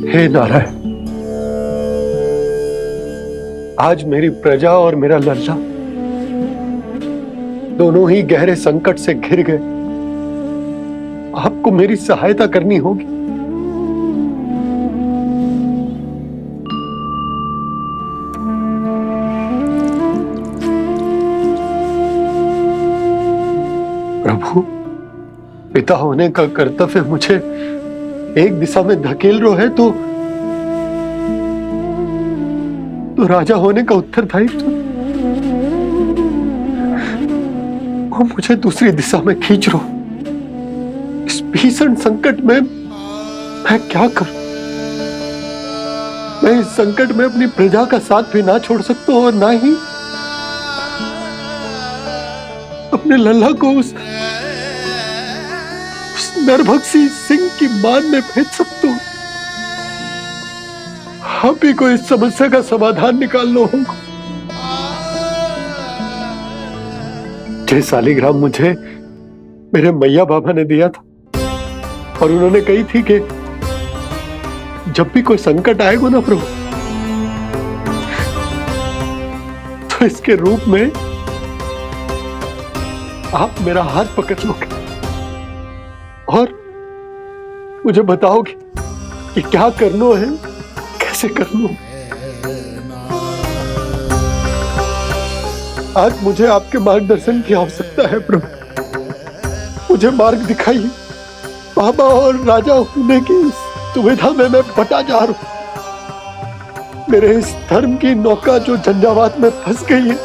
हे नारायण, आज मेरी प्रजा और मेरा लल्ला दोनों ही गहरे संकट से घिर गए। आपको मेरी सहायता करनी होगी। प्रभु, पिता होने का कर्तव्य मुझे एक दिशा में धकेल रहे है तो राजा होने का उत्तरदायित्व वो मुझे दूसरी दिशा में खींच रो। इस भीषण संकट में मैं क्या करूं? मैं इस संकट में अपनी प्रजा का साथ भी ना छोड़ सकता हूं और ना ही अपने लल्ला को उस नरभक्षी सिंह की मान में भेज सकता हूं। आप ही को इस समस्या का समाधान निकालना होगा। जय शालिग्राम मुझे मेरे मैया बाबा ने दिया था और उन्होंने कही थी कि जब भी कोई संकट आएगा ना प्रभु, तो इसके रूप में आप मेरा हाथ पकड़ लोगे और मुझे बताओगे कि क्या करना है, कैसे करना है। आज मुझे आपके मार्गदर्शन की आवश्यकता है प्रभु। मुझे मार्ग दिखाइए। बाबा और राजा होने की सुविधा में मैं बटा जा रहा हूं। मेरे इस धर्म की नौका जो झंझावात में फंस गई है,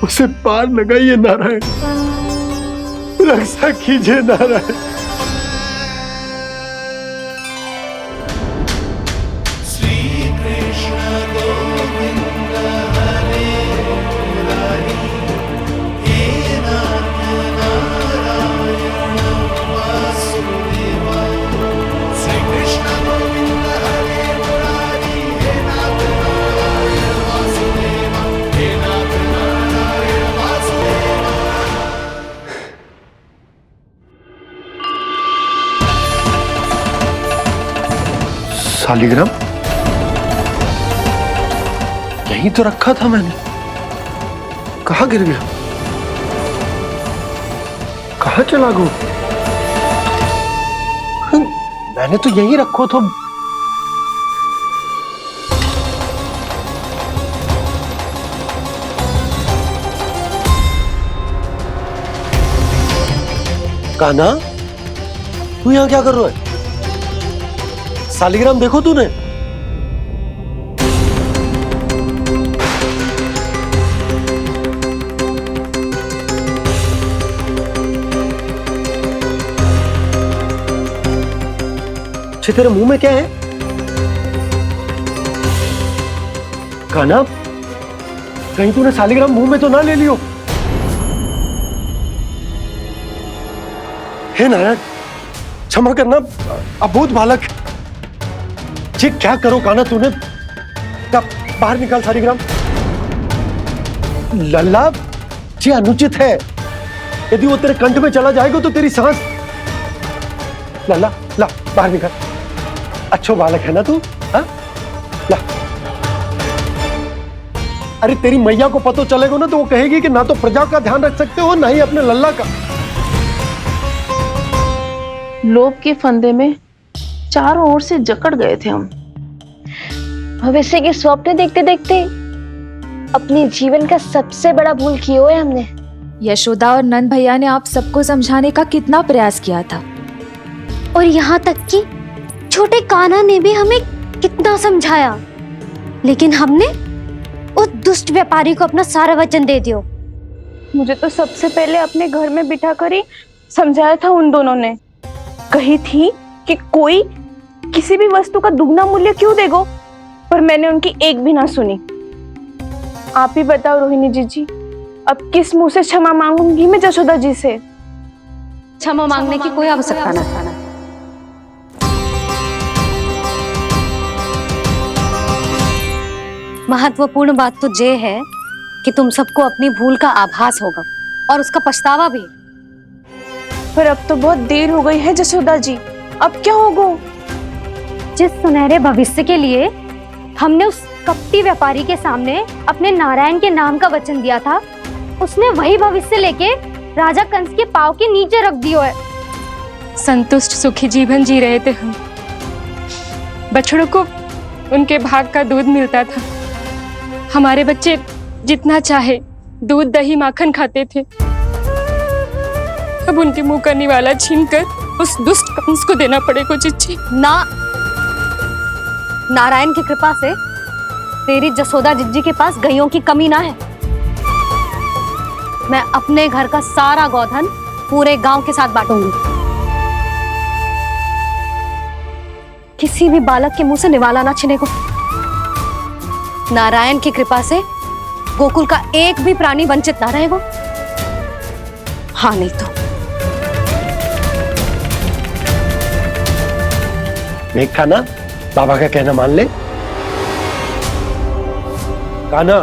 उसे पार लगाइए नारायण। रक्षा कीजिए नारायण। शालिग्राम यहीं तो रखा था मैंने। कहाँ गिर गया? कहाँ चला गया? मैंने तो यहीं रखो तो। कान्हा, तू यहां क्या कर रहा है? शालिग्राम देखो तूने? अच्छे, तेरे मुंह में क्या है? कान्हा, कहीं तूने शालिग्राम मुंह में तो ना ले लियो? हे नारायण, क्षमा करना, अबोध बालक। जी क्या करो कान्हा तूने? बाहर निकाल शालिग्राम। लल्ला, जी अनुचित है। यदि वो तेरे कंठ में चला जाएगा तो तेरी सांस। लल्ला, ला बाहर निकाल। अच्छो बालक है ना तू? हाँ, ला। अरे तेरी मैया को पता चलेगा ना तो वो कहेगी कि ना तो प्रजा का ध्यान रख सकते हो ना ही अपने लल्ला का। लोभ के फंदे में चारों ओर से जकड़ गए थे हम। भविष्य के स्वप्न देखते देखते अपने जीवन का सबसे बड़ा भूल किया है हमने। यशोदा और नंद भैया ने आप सबको समझाने का कितना प्रयास किया था, और यहाँ तक कि छोटे कान्हा ने भी हमें कितना समझाया, लेकिन हमने उस दुष्ट व्यापारी को अपना सारा वचन दे दिया। मुझे तो सबसे पहले अपने घर में बिठा कर ही समझाया था उन दोनों ने। कही थी कि कोई किसी भी वस्तु का दुगना मूल्य क्यों देगा, पर मैंने उनकी एक भी ना सुनी। आप ही बताओ रोहिणी जी, अब किस मुंह से क्षमा मांगूंगी मैं जशोदा जी से? क्षमा मांगने की कोई आवश्यकता ना। महत्वपूर्ण बात तो ये है कि तुम सबको अपनी भूल का आभास होगा और उसका पछतावा भी। पर अब तो बहुत देर हो गई है जशोदा जी। अब क्या होगा? जिस सुनहरे भविष्य के लिए हमने उस कपटी व्यापारी के सामने अपने नारायण के नाम का वचन दिया था, उसने वही भविष्य लेके राजा कंस के पांव के नीचे रख दियो है। संतुष्ट सुखी जीवन जी रहे थे हम। बछड़ों को उनके भाग का दूध मिलता था। हमारे बच्चे जितना चाहे दूध दही माखन खाते थे। अब उनके मुंह का निवाला छीनकर उस दुष्ट कंस को देना पड़ेगा चिच्ची। ना, नारायण की कृपा से तेरी जसोदा जिज्जी के पास गैयों की कमी ना है। मैं अपने घर का सारा गोधन पूरे गांव के साथ बांटूंगी। किसी भी बालक के मुंह से निवाला ना छिनेगा। नारायण की कृपा से गोकुल का एक भी प्राणी वंचित ना रहेगा। हाँ नहीं तो देख कान्हा, बाबा का कहना मान ले। कान्हा,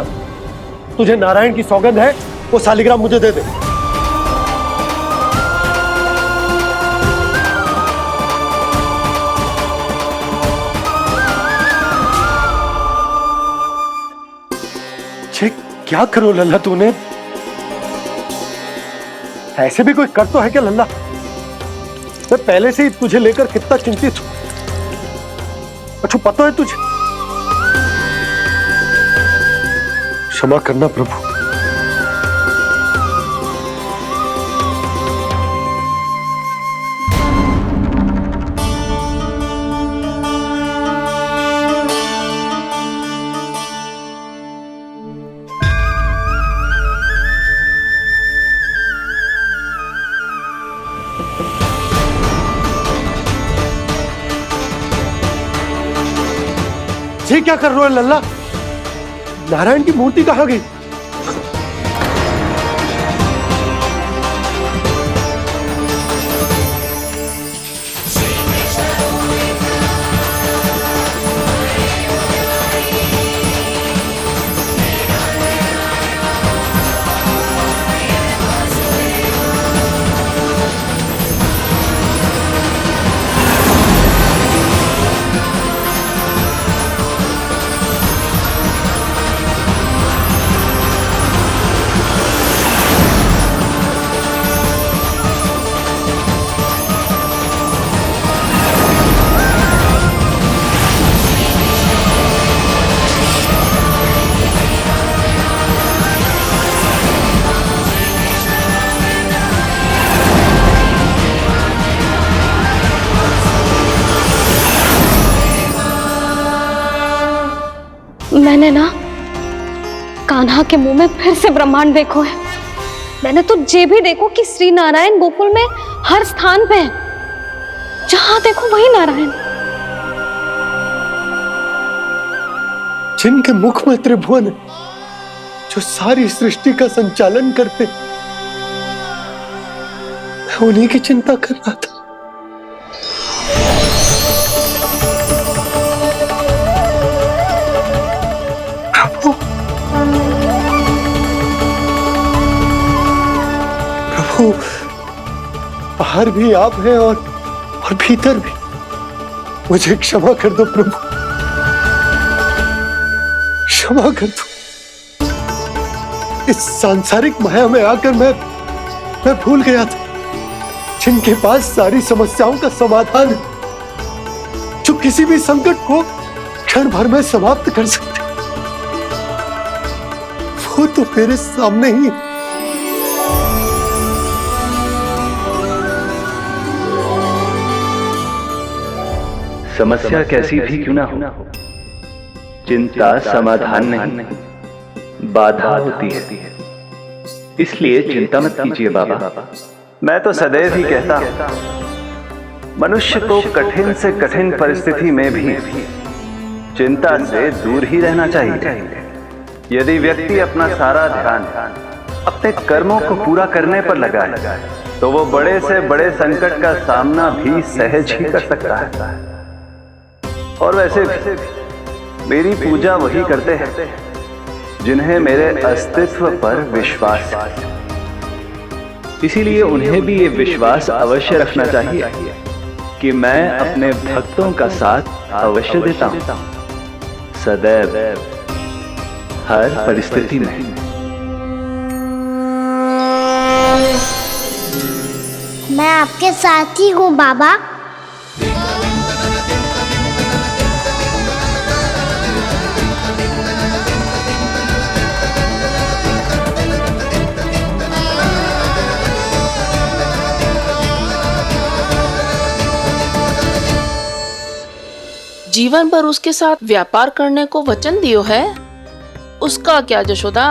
तुझे नारायण की सौगंध है, वो शालिग्राम मुझे दे दे। क्या करो लल्ला तूने? ऐसे भी कोई कर तो है क्या लल्ला? मैं पहले से ही तुझे लेकर कितना चिंतित हूं। अच्छा पता है तुझे? क्षमा करना प्रभु। ये क्या कर रहे हो लल्ला? नारायण की मूर्ति कहाँ गई? मैंने ना कान्हा के मुंह में फिर से ब्रह्मांड देखो है। मैंने तो ये भी देखो कि श्री नारायण गोकुल में हर स्थान पे है। जहां देखो वही नारायण। जिनके मुख में त्रिभुवन है, जो सारी सृष्टि का संचालन करते, मैं उन्हीं की चिंता कर रहा था। प्रभु, बाहर भी आप हैं और भीतर भी। मुझे क्षमा कर दो प्रभु, क्षमा कर दो। इस सांसारिक माया में आकर मैं भूल गया था जिनके पास सारी समस्याओं का समाधान है, जो किसी भी संकट को क्षण भर में समाप्त कर सकते, वो तो मेरे सामने ही। समस्या कैसी भी क्यों ना हो, चिंता समाधान नहीं, बाधा होती है। इसलिए चिंता मत कीजिए बाबा। मैं तो सदैव ही कहता हूं, मनुष्य को कठिन से कठिन परिस्थिति में भी चिंता से दूर ही रहना चाहिए। यदि व्यक्ति अपना सारा ध्यान अपने कर्मों को पूरा करने पर लगाए, तो वो बड़े से बड़े संकट का सामना भी सहज ही कर सकता है। और वैसे भी मेरी पूजा वही करते हैं जिन्हें मेरे अस्तित्व पर विश्वास है। इसीलिए उन्हें भी ये विश्वास अवश्य रखना चाहिए कि मैं अपने भक्तों का साथ अवश्य देता हूं, सदैव, हर परिस्थिति में। मैं आपके साथ ही हूँ बाबा। जीवन भर उसके साथ व्यापार करने को वचन दियो है, उसका क्या जशोदा?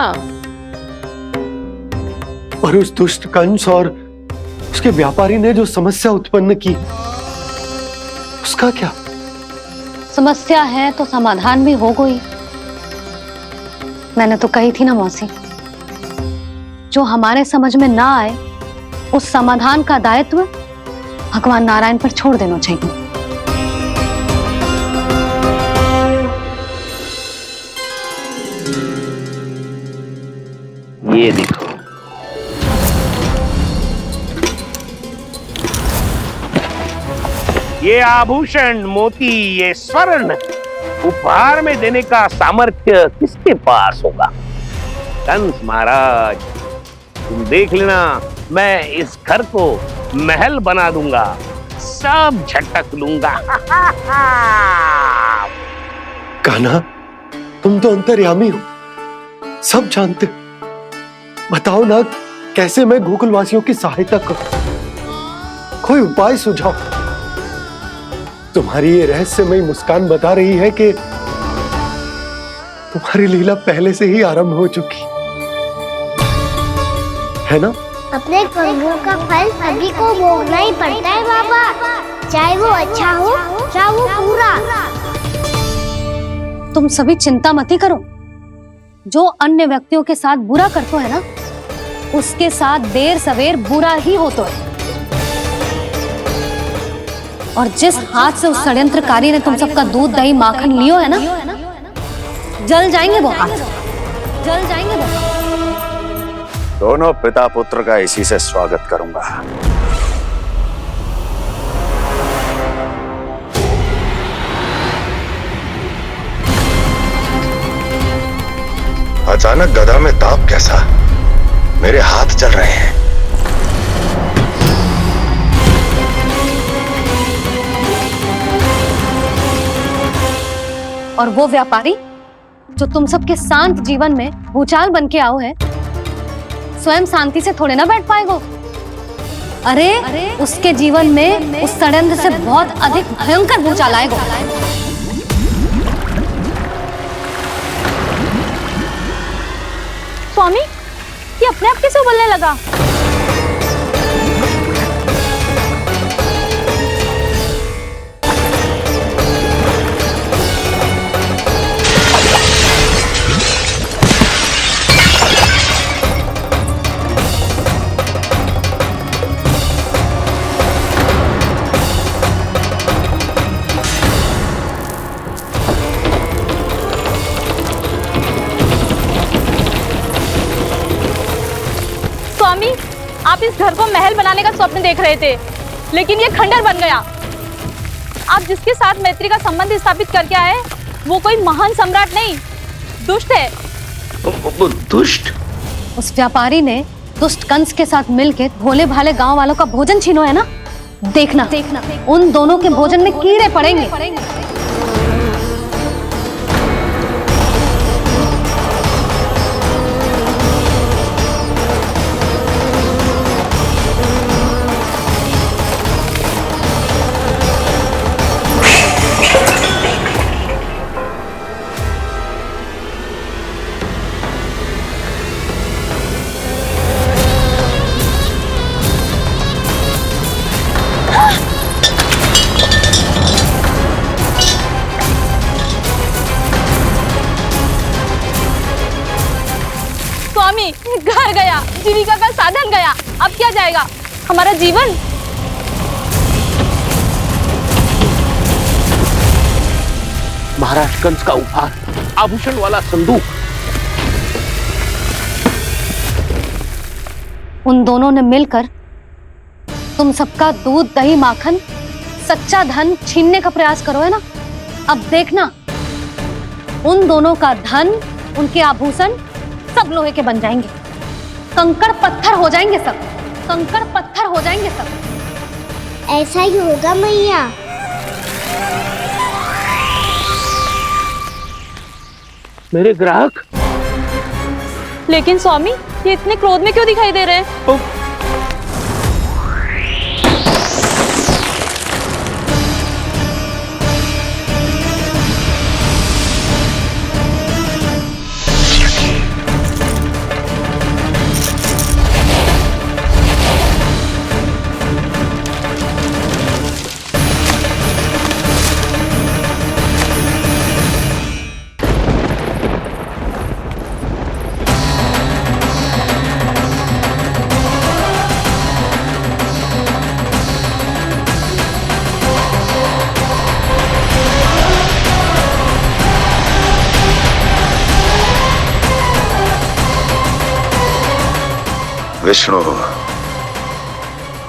और उस दुष्ट कंस और उसके व्यापारी ने जो समस्या उत्पन्न की, उसका क्या? समस्या है तो समाधान भी हो गई। मैंने तो कही थी ना मौसी, जो हमारे समझ में ना आए उस समाधान का दायित्व भगवान नारायण पर छोड़ देना चाहिए। ये देखो, ये आभूषण, मोती, ये स्वर्ण उपहार में देने का सामर्थ्य किसके पास होगा? कंस महाराज, तुम देख लेना, मैं इस घर को महल बना दूंगा, सब झटक लूंगा। कान्हा, तुम तो अंतर्यामी हो, सब जानते। बताओ ना, कैसे मैं गोकुलवासियों की सहायता करूं? कोई उपाय सुझाओ। तुम्हारी ये रहस्यमयी मुस्कान बता रही है कि तुम्हारी लीला पहले से ही आरंभ हो चुकी है ना? अपने कर्मों का फल सभी को भोगना ही पड़ता है बाबा, चाहे वो अच्छा हो चाहे वो बुरा। तुम सभी चिंता मत ही करो। जो अन्य व्यक्तियों के साथ बुरा करते है ना, उसके साथ देर सवेर बुरा ही होता है। और जिस हाथ से उस षड्यंत्रकारी ने तुम सबका दूध दही माखन लियो है ना, जल जाएंगे वो हाथ, जल जाएंगे वो हाथ। दोनों पिता पुत्र का इसी से स्वागत करूंगा। अचानक गदा में ताप कैसा? मेरे हाथ चल रहे हैं। और वो व्यापारी जो तुम सबके शांत जीवन में भूचाल बन के आओ है, स्वयं शांति से थोड़े ना बैठ पाएगो। अरे उसके जीवन में उस षड्यंत्र से बहुत अधिक भयंकर भूचाल आएगा। स्वामी, ये अपने आप कैसे बोलने लगा? स्वामी, आप इस घर को महल बनाने का स्वप्न देख रहे थे, लेकिन ये खंडर बन गया। आप जिसके साथ मैत्री का संबंध स्थापित करके आए, वो कोई महान सम्राट नहीं, दुष्ट है। दुष्ट? उस व्यापारी ने दुष्ट कंस के साथ मिलकर भोले भाले गांव वालों का भोजन छीनो है ना, देखना उन दोनों के भोजन में कीड़े पड़ेंगे। स्वामी, घर गया, जीविका का साधन गया, अब क्या जाएगा हमारा जीवन? महाराज कंस का उपहार, आभूषण वाला संदूक। उन दोनों ने मिलकर तुम सबका दूध दही माखन सच्चा धन छीनने का प्रयास करो, है ना? अब देखना, उन दोनों का धन, उनके आभूषण सब लोहे के बन जाएंगे, कंकड़ पत्थर हो जाएंगे सब, कंकड़ पत्थर हो जाएंगे सब। ऐसा ही होगा मैया। मेरे ग्राहक। लेकिन स्वामी, ये इतने क्रोध में क्यों दिखाई दे रहे हैं?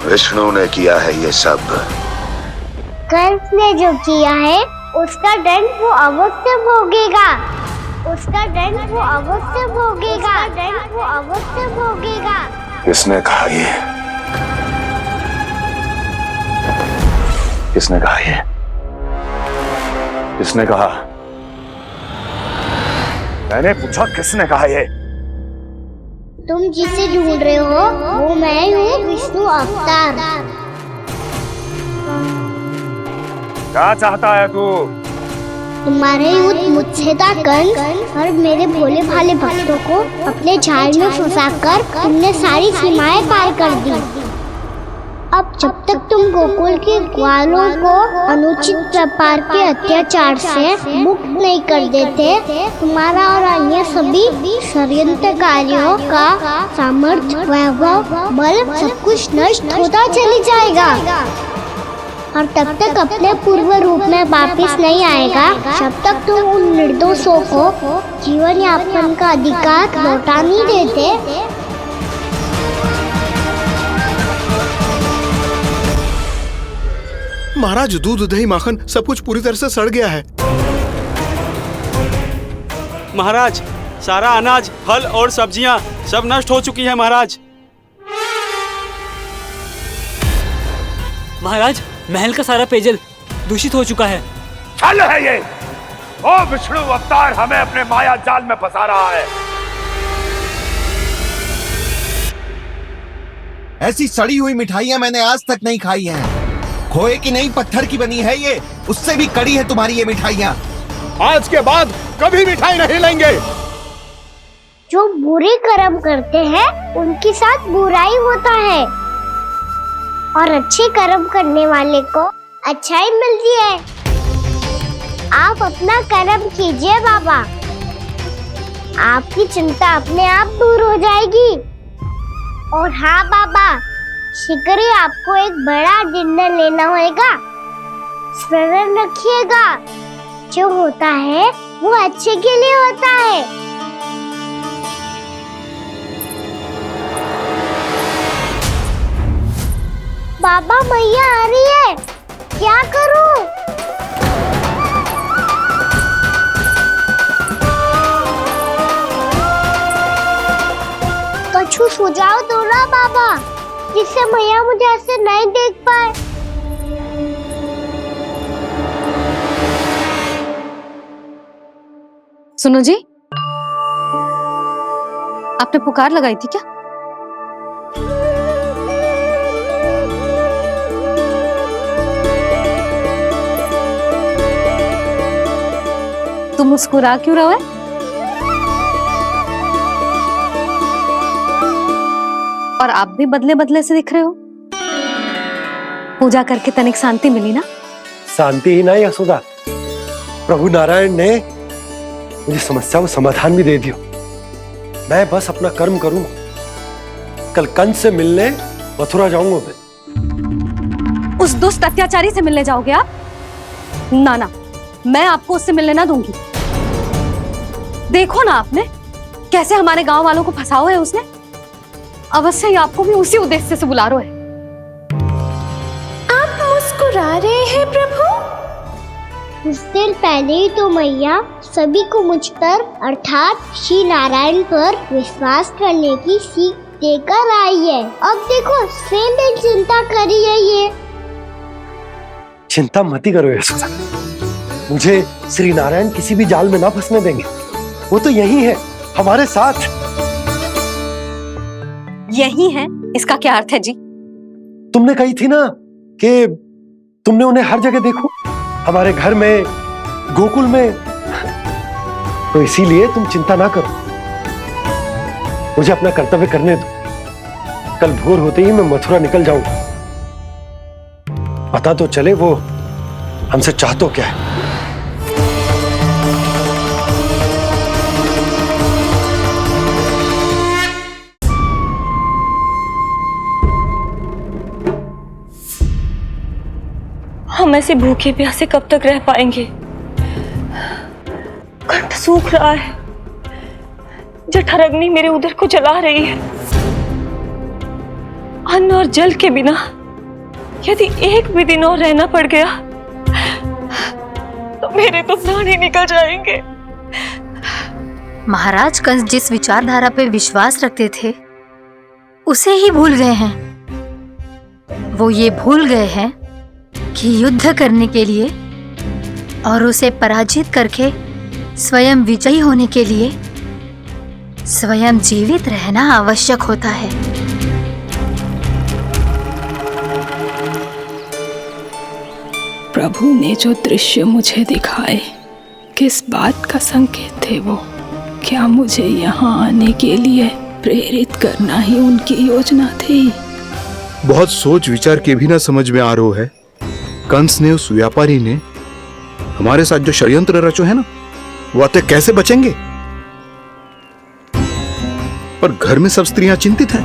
विष्णु ने किया है ये सब। कंस ने जो किया है उसका दंड वो अवश्य भोगेगा, उसका दंड वो अवश्य भोगेगा, दंड वो अवश्य भोगेगा। किसने कहा ये? किसने कहा ये? किसने कहा? मैंने पूछा किसने कहा ये? तुम जिसे ढूंढ रहे हो वो मैं हूँ, विष्णु अवतार। क्या चाहता है तू? तुम्हारे युद्ध मुझसे था कंस, और मेरे भोले भाले भक्तों को अपने जाल में फंसाकर तुमने सारी सीमाएं पार कर दी। अब जब तक तुम गोकुल के ग्वालों को अनुचित प्रकार के अत्याचार से मुक्त नहीं कर देते, तुम्हारा और अन्य सभी षड्यंत्रकारियों का सामर्थ्य, वैभव, बल सब कुछ नष्ट होता चली जाएगा, और तब तक अपने पूर्व रूप में वापिस नहीं आएगा जब तक तुम उन निर्दोषों को जीवन यापन का अधिकार लौटा नहीं देते। महाराज, दूध, दही, माखन सब कुछ पूरी तरह से सड़ गया है। महाराज, सारा अनाज, फल और सब्जियां सब नष्ट हो चुकी है महाराज। महाराज, महल का सारा पेयजल दूषित हो चुका है। छल है ये। ओ विष्णु अवतार हमें अपने माया जाल में फंसा रहा है। ऐसी सड़ी हुई मिठाइयां मैंने आज तक नहीं खाई हैं। खोए की नहीं, पत्थर की बनी है ये, उससे भी कड़ी है तुम्हारी ये मिठाइयां। आज के बाद कभी मिठाई नहीं लेंगे। जो बुरे कर्म करते हैं उनके साथ बुराई होता है, और अच्छे कर्म करने वाले को अच्छाई मिलती है। आप अपना कर्म कीजिए बाबा, आपकी चिंता अपने आप दूर हो जाएगी। और हाँ बाबा, शीघ्र ही आपको एक बड़ा डिनर लेना होगा। स्मरण रखिएगा, जो होता है वो अच्छे के लिए होता है। बाबा, मैया आ रही है, क्या करूं? कछु सुझाव दो ना बाबा, जिससे मैया मुझे ऐसे नहीं देख पाए। सुनो जी, आपने पुकार लगाई थी क्या? तुम मुस्कुरा क्यों रहे हो? और आप भी बदले बदले से दिख रहे हो। पूजा करके तनिक शांति मिली ना? शांति ही नहीं यशोदा, प्रभु नारायण ने मुझे समस्या को समाधान भी दे दिया। मैं बस अपना कर्म करूंगा। कल कंस से मिलने मथुरा जाऊंगा मैं। उस दुष्ट अत्याचारी से मिलने जाओगे आप? ना ना, मैं आपको उससे मिलने ना दूंगी। देखो ना आपने कैसे हमारे गांव वालों को फंसाओ है उसने। अवश्य ही आपको भी उसी उद्देश्य से बुला रहा है। आप मुस्कुरा मुस्कुरा रहे हैं प्रभु? कुछ देर पहले ही तो मैया सभी को मुझ पर अर्थात श्री नारायण पर विश्वास करने की सीख देकर आई है। अब देखो सेम चिंता करी है ये। चिंता मत ही करो यशोदा, मुझे श्री नारायण किसी भी जाल में ना फंसने देंगे। वो तो यही है हमारे साथ। यही है, इसका क्या अर्थ है जी? तुमने कही थी ना कि तुमने उन्हें हर जगह देखो, हमारे घर में, गोकुल में, तो इसीलिए तुम चिंता ना करो, मुझे अपना कर्तव्य करने दो। कल भोर होते ही मैं मथुरा निकल जाऊंगा। पता तो चले वो हमसे चाहतो क्या है। हम ऐसे भूखे प्यासे कब तक रह पाएंगे? कंठ सूख रहा है, जठराग्नि मेरे उदर को जला रही है। अन्न और जल के बिना यदि एक भी दिन और रहना पड़ गया तो मेरे तो प्राण ही निकल जाएंगे। महाराज कंस जिस विचारधारा पे विश्वास रखते थे उसे ही भूल गए हैं। वो ये भूल गए हैं कि युद्ध करने के लिए और उसे पराजित करके स्वयं विजयी होने के लिए स्वयं जीवित रहना आवश्यक होता है। प्रभु ने जो दृश्य मुझे दिखाए, किस बात का संकेत थे वो? क्या मुझे यहाँ आने के लिए प्रेरित करना ही उनकी योजना थी? बहुत सोच विचार के भी ना समझ में आ रहा है। कंस ने, उस व्यापारी ने हमारे साथ जो षड्यंत्र रचो है ना, वो आते कैसे बचेंगे? पर घर में सब स्त्रियां चिंतित हैं।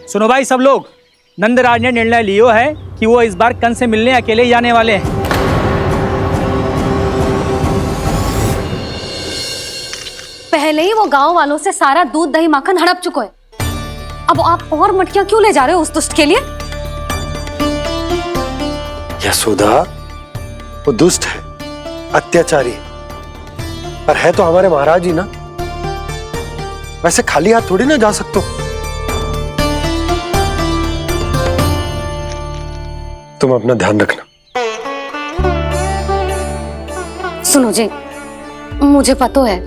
सुनो भाई सब लोग, नंदराज ने निर्णय लिया है कि वो इस बार कंस से मिलने अकेले ही आने वाले हैं। पहले ही वो गांव वालों से सारा दूध दही माखन हड़प चुका है, अब आप और मटकियां क्यों ले जा रहे हो उस दुष्ट के लिए? यशोदा, वो दुष्ट है, अत्याचारी, पर है तो हमारे महाराज ही ना। वैसे खाली हाथ थोड़ी ना जा सकते हो। तुम अपना ध्यान रखना। सुनो जी, मुझे पता है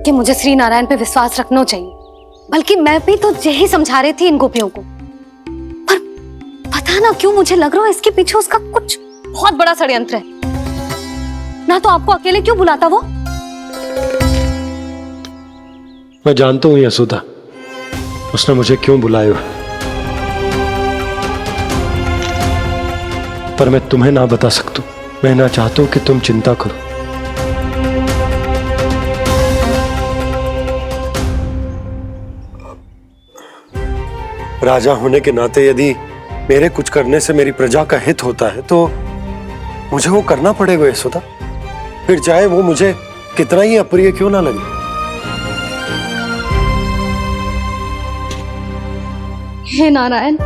कि मुझे श्री नारायण पे विश्वास रखना चाहिए, बल्कि मैं भी तो यही समझा रही थी इन गोपियों को, पर पता ना क्यों मुझे लग रहा है इसके पीछे उसका कुछ बहुत बड़ा षड्यंत्र है। ना तो आपको अकेले क्यों बुलाता वो? मैं जानता हूं यशोदा, उसने मुझे क्यों बुलाया, पर मैं तुम्हें ना बता सकता। मैं ना चाहता हूं कि तुम चिंता करो। राजा होने के नाते यदि मेरे कुछ करने से मेरी प्रजा का हित होता है तो मुझे वो करना पड़ेगा यशोदा, फिर चाहे वो मुझे कितना ही अप्रिय क्यों ना लगे। हे नारायण,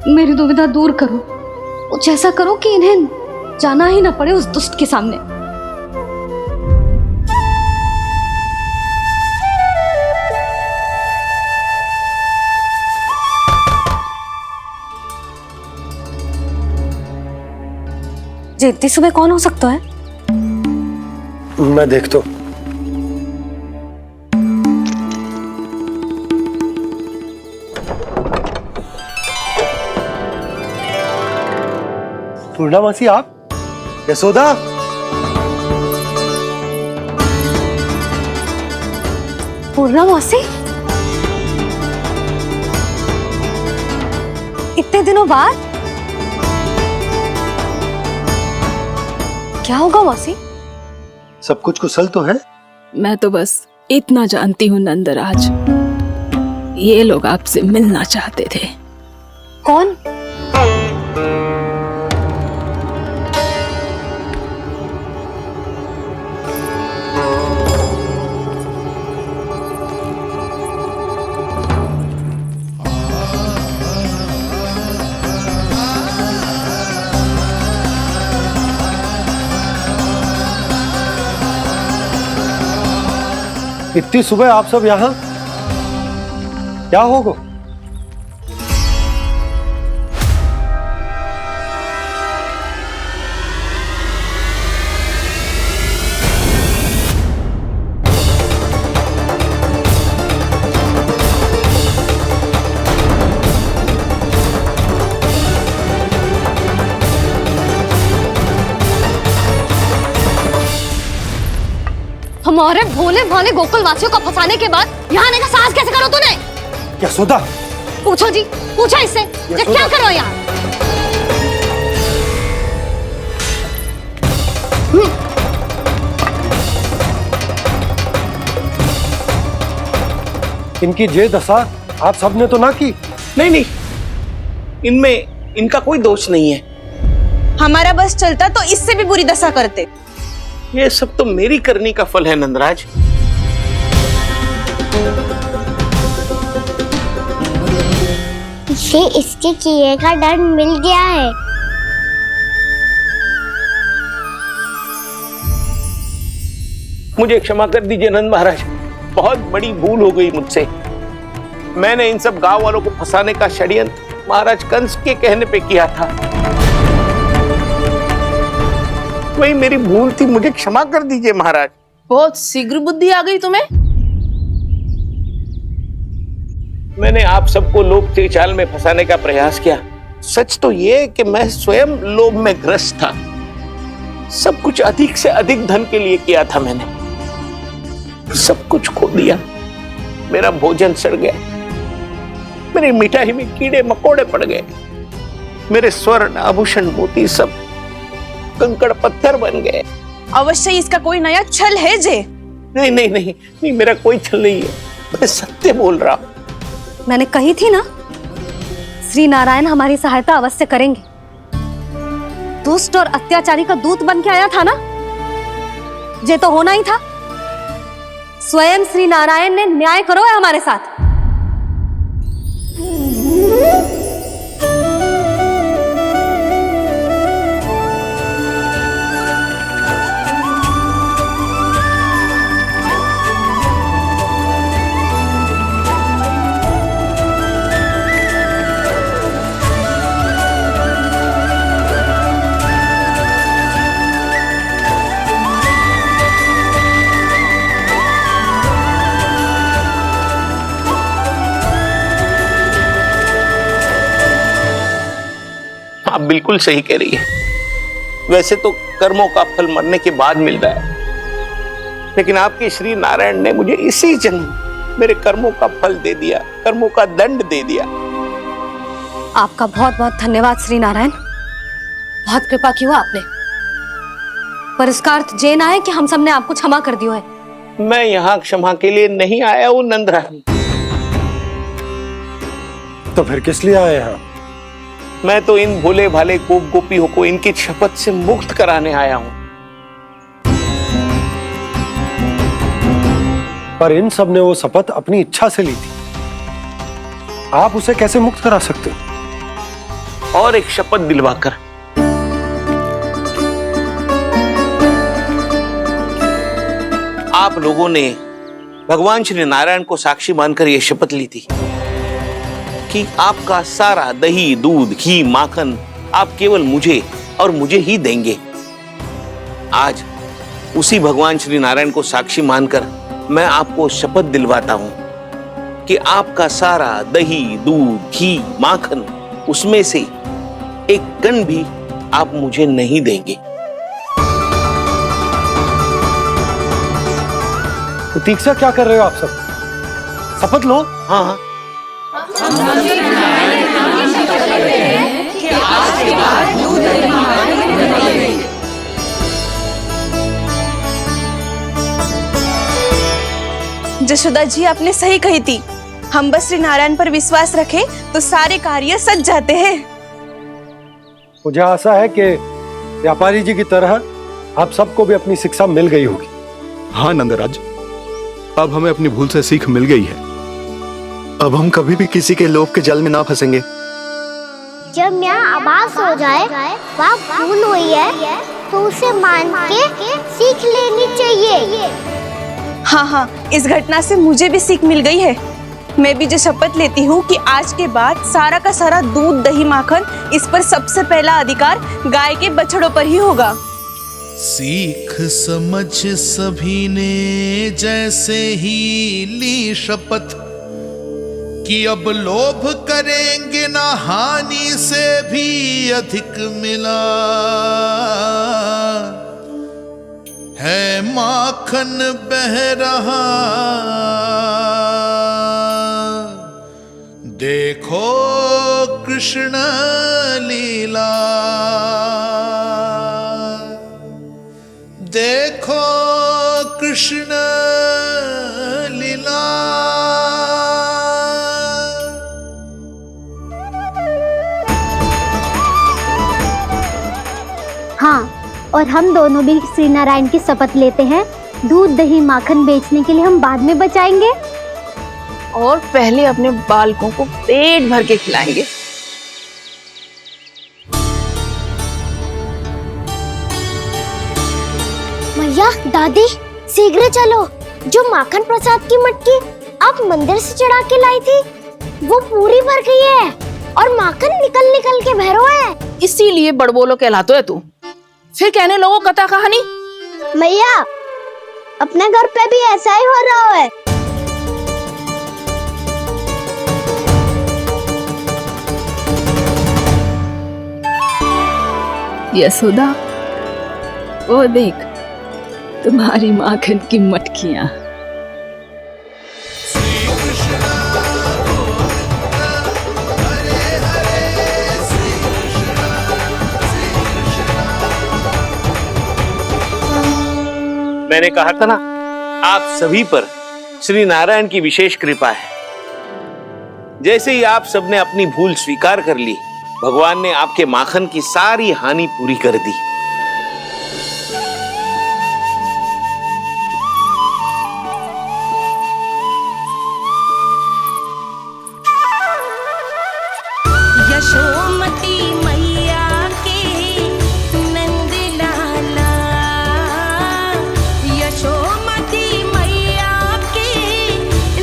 मेरी दुविधा दूर करो, कुछ ऐसा करो कि इन्हें जाना ही ना पड़े उस दुष्ट के सामने। जी इतनी सुबह कौन हो सकता है? मैं देखता हूं। पूर्णामासी, आप? यशोदा, पूर्णामासी, इतने दिनों बाद? क्या होगा मौसी? सब कुछ कुशल तो है? मैं तो बस इतना जानती हूँ नंदराज, ये लोग आपसे मिलना चाहते थे। कौन? इतनी सुबह आप सब यहाँ? क्या होगा? हमारे भोले भाले गोकुल वासियों को फंसाने के बाद यहाँ आने का साहस कैसे करो तूने? यशोदा, पूछो जी, पूछो इससे ये क्या करो यहाँ? इनकी ये दशा आप सबने तो ना की? नहीं नहीं, इनमें इनका कोई दोष नहीं है। हमारा बस चलता तो इससे भी बुरी दशा करते। ये सब तो मेरी करनी का फल है नंदराज। इसे इसके किए का डर मिल गया है। मुझे क्षमा कर दीजिए नंद महाराज, बहुत बड़ी भूल हो गई मुझसे। मैंने इन सब गांव वालों को फंसाने का षड्यंत्र महाराज कंस के कहने पे किया था। वही मेरी भूल थी, मुझे क्षमा कर दीजिए महाराज। बहुत शीघ्र बुद्धि आ गई तुम्हें। मैंने आप सबको लोभ के जाल में फंसाने का प्रयास किया। सच तो ये कि मैं स्वयं लोभ में ग्रस्त था। सब कुछ अधिक से अधिक धन के लिए किया था मैंने। सब कुछ खो दिया। मेरा भोजन सड़ गया, मेरी मिठाई में कीड़े मकोड़े पड़ गए, मेरे स्वर्ण आभूषण मोती सब कंकड़ पत्थर बन गए। अवश्य इसका कोई नया छल है जे। नहीं नहीं नहीं नहीं, मेरा कोई छल नहीं है, मैं सत्य बोल रहा हूं। मैंने कही थी ना, श्री नारायण हमारी सहायता अवश्य करेंगे। दुष्ट और अत्याचारी का दूत बन के आया था ना, ये तो होना ही था। स्वयं श्री नारायण ने न्याय करो है हमारे साथ। आप बिल्कुल सही कह रही है। वैसे तो कर्मों का फल मरने के बाद मिल रहा है, लेकिन आपके श्री नारायण ने मुझे इसी जन्म मेरे कर्मों का फल दे दिया, कर्मों का दंड दे दिया। आपका बहुत बहुत धन्यवाद श्री नारायण, बहुत कृपा की हो आपने। पर इसका अर्थ ये ना है कि हम सबने आपको क्षमा कर दिया है। मैं यहाँ क्षमा के लिए नहीं आया हूँ नंदरानी। तो फिर किस लिए आए हैं? मैं तो इन भोले भाले गोप गोपियों को इनकी शपथ से मुक्त कराने आया हूं। पर इन सब ने वो शपथ अपनी इच्छा से ली थी, आप उसे कैसे मुक्त करा सकते हो? और एक शपथ दिलवाकर। आप लोगों ने भगवान श्री नारायण को साक्षी मानकर यह शपथ ली थी कि आपका सारा दही, दूध, घी, माखन आप केवल मुझे और मुझे ही देंगे। आज उसी भगवान श्री नारायण को साक्षी मानकर मैं आपको शपथ दिलवाता हूं कि आपका सारा दही, दूध, घी, माखन उसमें से एक कण भी आप मुझे नहीं देंगे। प्रतीक्षा क्या कर रहे हो आप सब? शपथ लो। हाँ हाँ, जशोदा जी आपने सही कही थी। हम बस श्री नारायण पर विश्वास रखें तो सारे कार्य सज जाते हैं। मुझे आशा है कि व्यापारी जी की तरह आप सबको भी अपनी शिक्षा मिल गई होगी। हाँ नंदराज, अब हमें अपनी भूल से सीख मिल गई है। अब हम कभी भी किसी के लोभ के जल में ना फंसेंगे। जब यहाँ आभास हो जाए वहाँ भूल हुई है तो उसे मान के सीख लेनी चाहिए। हाँ हाँ, इस घटना से मुझे भी सीख मिल गई है। मैं भी जो शपथ लेती हूँ कि आज के बाद सारा का सारा दूध दही माखन इस पर सबसे पहला अधिकार गाय के बछड़ों पर ही होगा। सीख समझ सभी ने जैसे ही ली शपथ कि अब लोभ करेंगे ना हानि से भी अधिक मिला है माखन बह रहा देखो कृष्ण लीला देखो कृष्ण लीला। हाँ, और हम दोनों भी श्री नारायण की शपथ लेते हैं, दूध दही माखन बेचने के लिए हम बाद में बचाएंगे और पहले अपने बालकों को पेट भर के खिलाएंगे। मैया, दादी, शीघ्र चलो। जो माखन प्रसाद की मटकी आप मंदिर से चढ़ा के लाई थी, वो पूरी भर गई है और माखन निकल निकल के बह रहा है। इसीलिए बड़बोलो कहलाते है तू। फिर कहने लोगों कथा कहानी। मैया, अपने घर पे भी ऐसा ही हो रहा है। यशोदा, वो देख तुम्हारी माखन की मटकियां। मैंने कहा था ना, आप सभी पर श्री नारायण की विशेष कृपा है। जैसे ही आप सबने अपनी भूल स्वीकार कर ली, भगवान ने आपके माखन की सारी हानि पूरी कर दी। यशोमती मैया के नंद लाला, यशोमती मैया के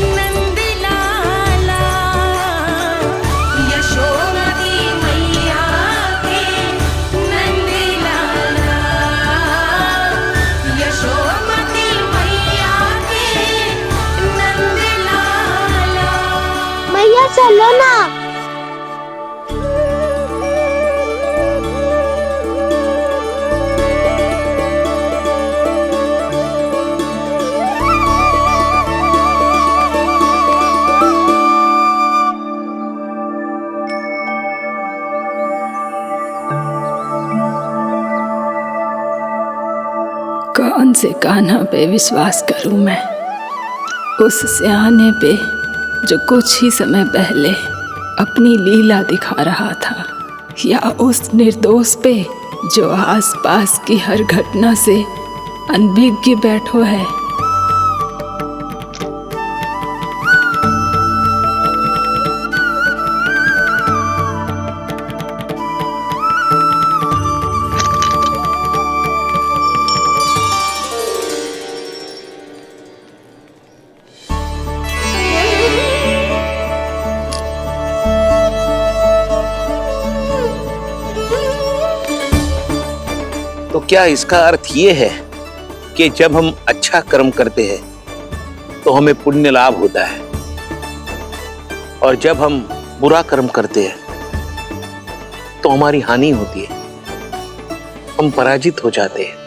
नंद लाला, यशोमती मैया के नंद लाला, यशोमती मैया के नंद लाला। मैया चलो ना। कौन से कान्हा पे विश्वास करूं मैं? उस सियाने पे जो कुछ ही समय पहले अपनी लीला दिखा रहा था, या उस निर्दोष पे जो आसपास की हर घटना से अनभिज्ञ बैठो है? तो क्या इसका अर्थ ये है कि जब हम अच्छा कर्म करते हैं तो हमें पुण्य लाभ होता है, और जब हम बुरा कर्म करते हैं तो हमारी हानि होती है, हम पराजित हो जाते हैं?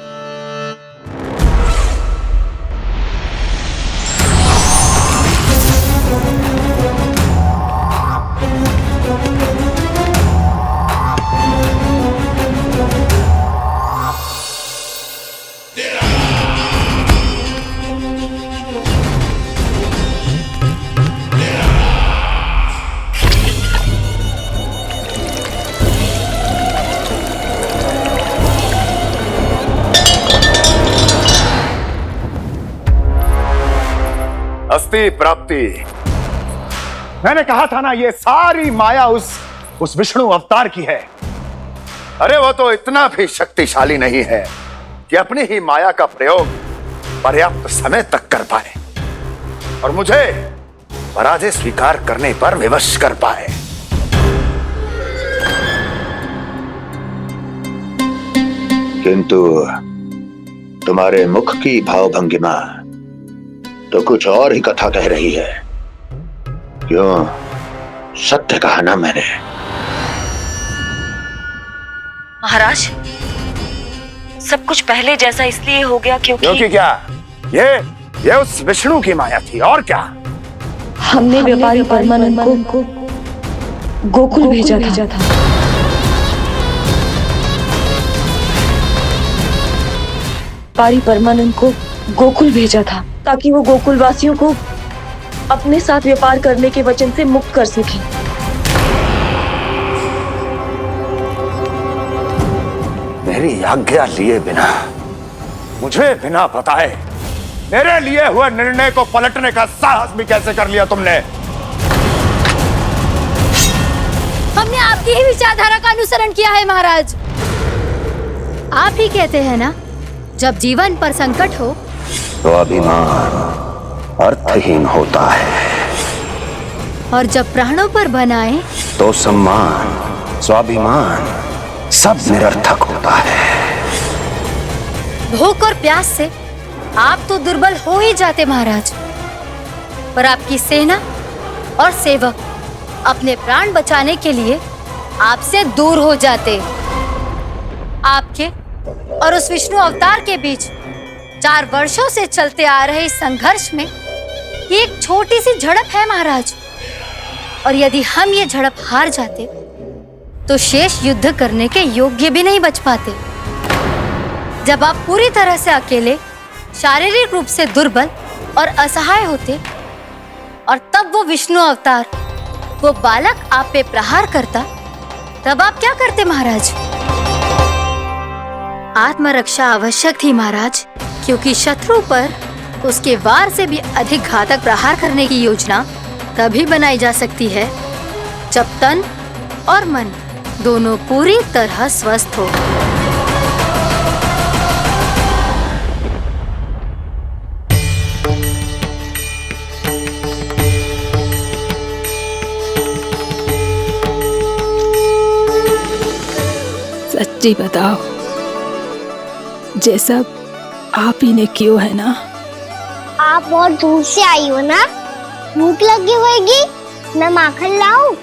अस्ति प्राप्ति। मैंने कहा था ना, ये सारी माया उस विष्णु अवतार की है। अरे वो तो इतना भी शक्तिशाली नहीं है कि अपनी ही माया का प्रयोग पर्याप्त समय तक कर पाए और मुझे पराजय स्वीकार करने पर विवश कर पाए। किंतु तुम्हारे मुख की भावभंगिमा तो कुछ और ही कथा कह रही है। क्यों? सत्य कहा ना मैंने। महाराज, सब कुछ पहले जैसा इसलिए हो गया क्योंकि क्या? ये उस विष्णु की माया थी, और क्या? हमने व्यापारी परमानंद को गोकुल भेजा था। व्यापारी परमानंद को गोकुल भेजा था ताकि वो गोकुल वासियों को अपने साथ व्यापार करने के वचन से मुक्त कर सके। मेरी आज्ञा लिए बिना, मुझे बिना बताए मेरे लिए हुए निर्णय को पलटने का साहस भी कैसे कर लिया तुमने? हमने आपकी ही विचारधारा का अनुसरण किया है महाराज। आप ही कहते हैं ना, जब जीवन पर संकट हो तो अभिमान अर्थहीन होता है, और जब प्राणों पर बनाए तो सम्मान स्वाभिमान सब निरर्थक होता है। भूख और प्यास से आप तो दुर्बल हो ही जाते महाराज, पर आपकी सेना और सेवक अपने प्राण बचाने के लिए आपसे दूर हो जाते। आपके और उस विष्णु अवतार के बीच 4 वर्षों से चलते आ रहे इस संघर्ष में ये एक छोटी सी झड़प है महाराज, और यदि हम ये झड़प हार जाते तो शेष युद्ध करने के योग्य भी नहीं बच पाते। जब आप पूरी तरह से अकेले, शारीरिक रूप से दुर्बल और असहाय होते, और तब वो विष्णु अवतार, वो बालक आप पे प्रहार करता, तब आप क्या करते महाराज? आत्मरक्षा आवश्यक थी महाराज, क्योंकि शत्रु पर उसके वार से भी अधिक घातक प्रहार करने की योजना तभी बनाई जा सकती है जब तन और मन दोनों पूरी तरह स्वस्थ हो। सच्ची बताओ, ये सब आप ही ने क्यों है ना? आप बहुत दूर से आई हो ना, भूख लगी होगी। मैं माखन लाऊं?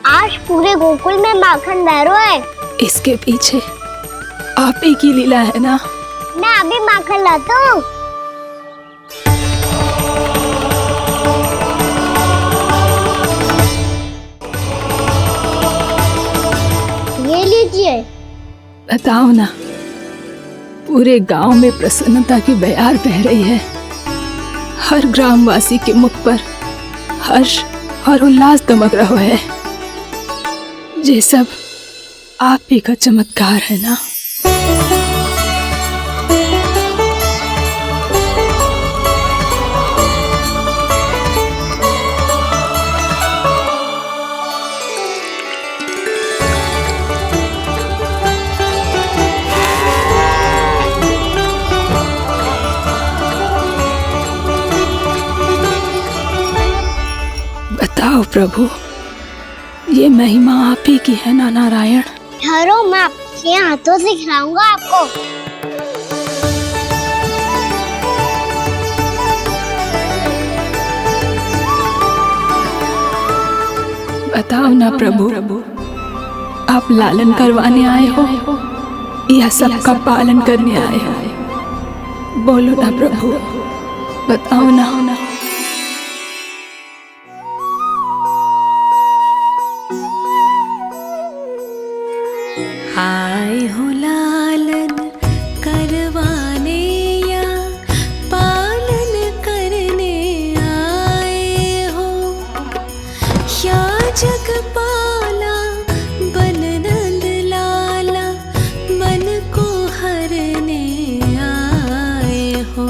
आज पूरे गोकुल में माखन बह रहा है। इसके पीछे आप ही की लीला है ना? मैं अभी माखन लाता हूँ। ये लीजिए। बताओ ना, पूरे गांव में प्रसन्नता की बयार बह रही है। हर ग्रामवासी के मुख पर हर्ष और उल्लास दमक रहा है। ये सब आप ही का चमत्कार है ना? बताओ प्रभु, ये महिमा आप ही की है ना नारायण? ठहरो, मैं आपके हाथों से खिलाऊंगा आपको। बताओ ना प्रभु, आप लालन करवाने आए हो या सबका पालन करने आए हो? बोलो ना प्रभु, बताओ ना। आए हो लालन करवाने या पालन करने आए हो, या जगपाला बन नंद लाला मन को हरने आए हो।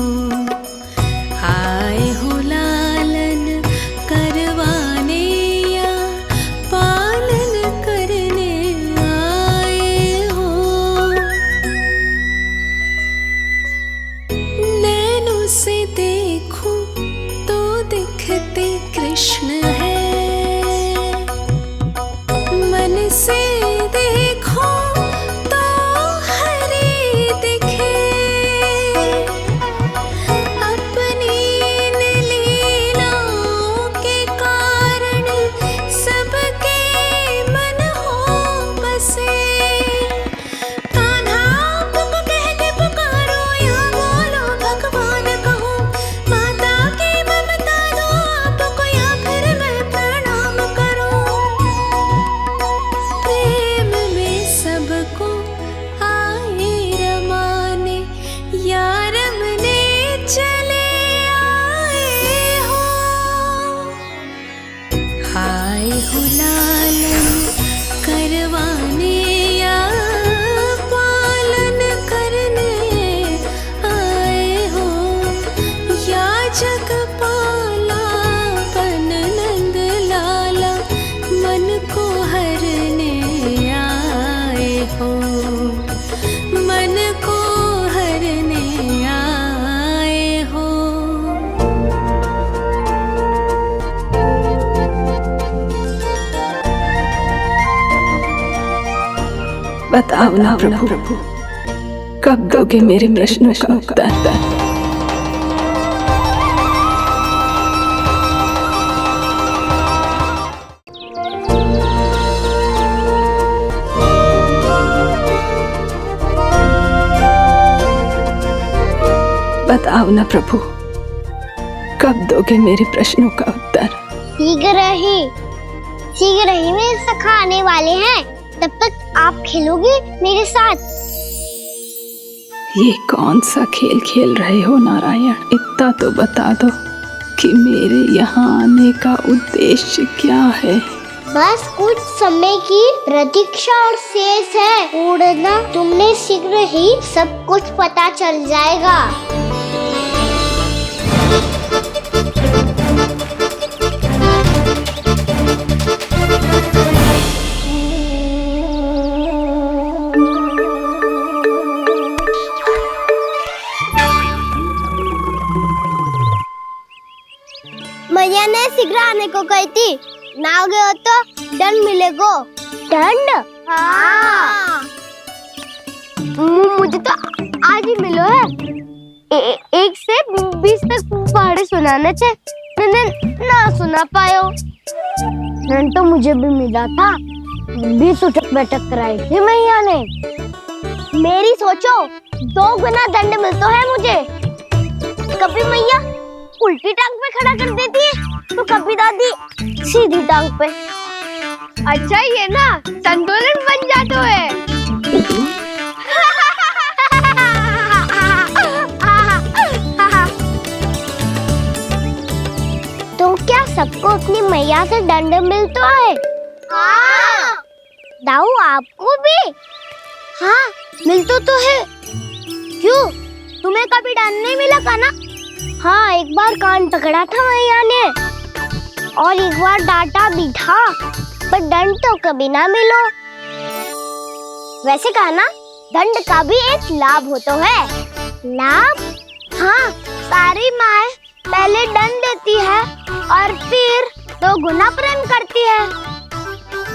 आए हो हो लालन करवाने या पालन करने आए हो, या जगपाला पन नंद लाला मन को हरने आए हो, मन को हरने आए हो। बताओ ना प्रभु, कब दोगे मेरे प्रश्नों का उत्तर? बताओ ना प्रभु, कब दोगे मेरे प्रश्नों का उत्तर? शीघ्र ही मेरे सखा आने वाले हैं, तब तक आप खेलोगे मेरे साथ। ये कौन सा खेल खेल रहे हो नारायण? इतना तो बता दो कि मेरे यहाँ आने का उद्देश्य क्या है? बस कुछ समय की प्रतीक्षा और शेष है। उड़ना तुमने शीघ्र ही सब कुछ पता चल जाएगा। मैया ने शीघ्र आने को कही थी, ना आ गए हो तो दंड मिलेगा। दंड? हाँ। मुझे तो आज ही मिलो है। 1 से 20 तक पहाड़े सुनाने थे, मैंने ना सुना पायो। दंड तो मुझे भी मिला था, 20 उठक बैठक कराई थी मैया ने। मेरी सोचो 2 गुना दंड मिलता है मुझे। कभी मैया उल्टी टांग पे खड़ा कर देती है, तो कभी दादी सीधी टांग पे। अच्छा ये ना संतुलन बन जाता है। तो क्या सबको अपनी मैया से दंड मिलता है? हाँ। दाऊ आपको भी? हाँ मिलता तो है। क्यों, तुम्हें कभी दंड नहीं मिला का ना? हाँ, एक बार कान पकड़ा था मैया ने और एक बार डांटा भी था, पर दंड तो कभी ना मिलो। वैसे कहा ना, दंड का भी एक लाभ होता है। लाभ? हाँ, सारी माँ पहले दंड देती है और फिर 2 गुना प्रेम करती है।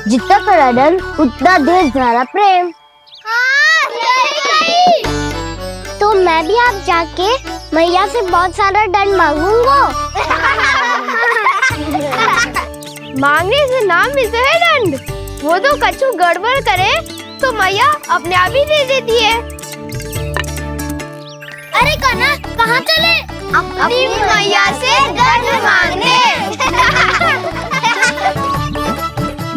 जितना बड़ा दंड उतना ढेर सारा प्रेम। हाँ, सही। तो मैं भी आप जाके मैया से बहुत सारा दंड मांगूंगा। मांगने से ना मिलता है दंड, वो तो कछु गड़बड़ करे तो मैया अपने आप ही दे देती है। अरे कना, कहाँ चले? अपनी मैया से दंड मांगने।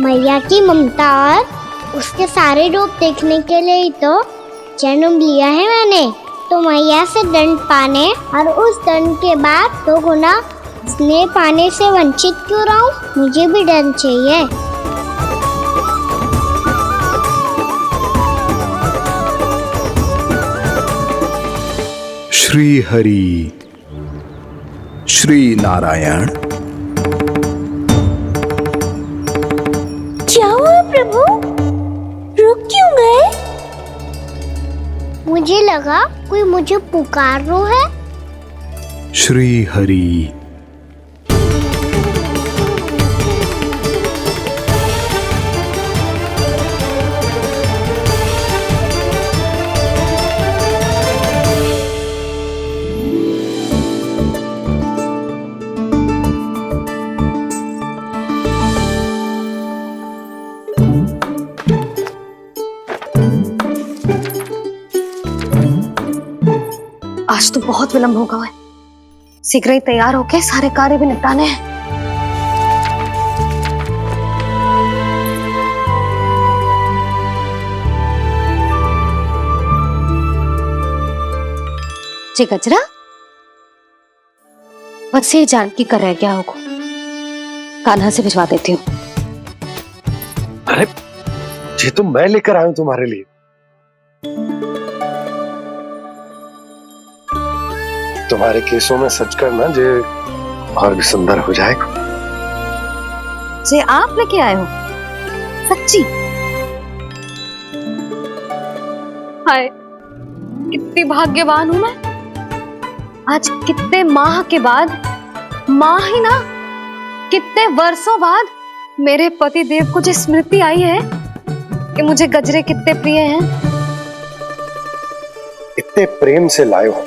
मैया की ममता और उसके सारे रूप देखने के लिए ही तो जन्म लिया है मैंने। तो मैया से दंड पाने और उस दंड के बाद 2 गुना स्नेह पाने से वंचित क्यों रहूं? मुझे भी दंड चाहिए। श्री हरि, श्री नारायण। क्या हुआ प्रभु? रुक क्यों गए? मुझे लगा कोई मुझे पुकार रहा है। श्री हरि। आज तो बहुत विलंब होगा है, शीघ्र ही तैयार होके सारे कार्य भी निपटाने हैं। जी गजरा, बस ये जानकी कर रह गया होगा, कान्हा से भिजवा देती हूँ। अरे ये तो मैं लेकर आया हूं तुम्हारे लिए। तुम्हारे केसों में सच करना जे और भी सुंदर हो जाएगा। जे आप लेके आए हो सच्ची? हाय कितनी भाग्यवान हूं मैं। आज कितने माह के बाद, माह ही ना कितने वर्षों बाद मेरे पति देव को जो स्मृति आई है कि मुझे गजरे कितने प्रिय हैं। इतने प्रेम से लाए हो